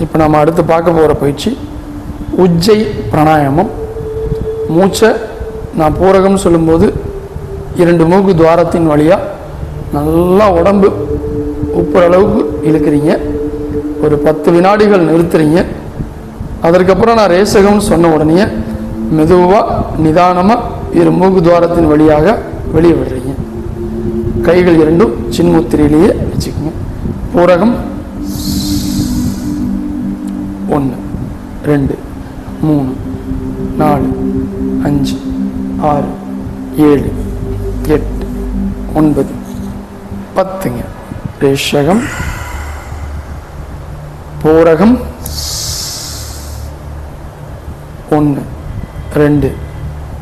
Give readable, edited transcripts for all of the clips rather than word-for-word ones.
இப்போ நம்ம அடுத்து பார்க்க போகிற பயிற்சி உஜ்ஜை பிராணாயாமம். மூச்சை நான் பூரகம் சொல்லும்போது 2 மூக்கு துவாரத்தின் வழியாக நல்லா உடம்பு உப்புற அளவுக்கு இழுக்கிறீங்க. ஒரு 10 வினாடிகள் நிறுத்துறீங்க. அதற்கப்புறம் நான் ரேசகம்னு சொன்ன உடனே மெதுவாக நிதானமாக 2 மூக்கு துவாரத்தின் வழியாக வெளியே விடுறீங்க. கைகள் 2 சின்முத்திரையிலேயே வச்சுக்கோங்க. பூரகம் 1 2 3 4 5 6 7 8 9 10ங்க. ரேஷகம் பூரகம் 1 2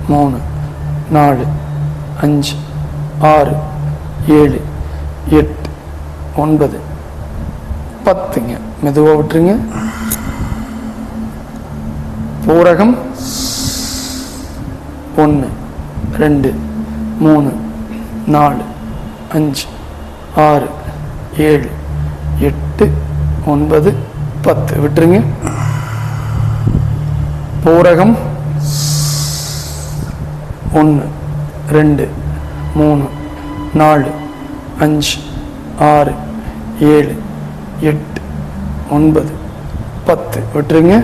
3 4 5 6 7 8 9 10ங்க. மெதுவாக விட்டுருங்க. பூரகம் 1 2 3 4 5 6 7 8 9 10 விட்டுருங்க. பூரகம் 1 2 3 4 5 6 7 8 9 10 விட்டுருங்க.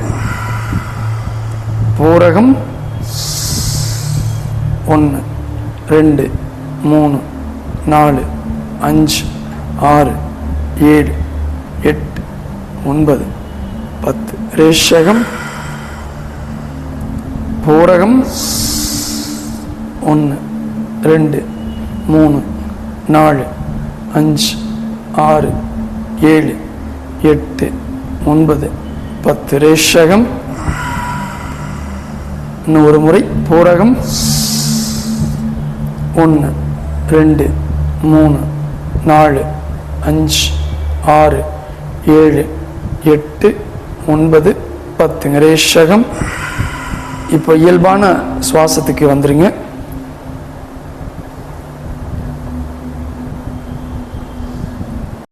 பூரகம் 1 2 3 4 5 6 7 8 9 10 ரேஷகம் பூரகம் 1 2 3 4 5 6 7 8 9 10 ரேஷகம். இன்னும் ஒரு முறை. பூரகம் 1 2 3 4 5 6 7 8 9 10 ரேஷகம். இப்போ இயல்பான சுவாசத்துக்கு வந்துருங்க.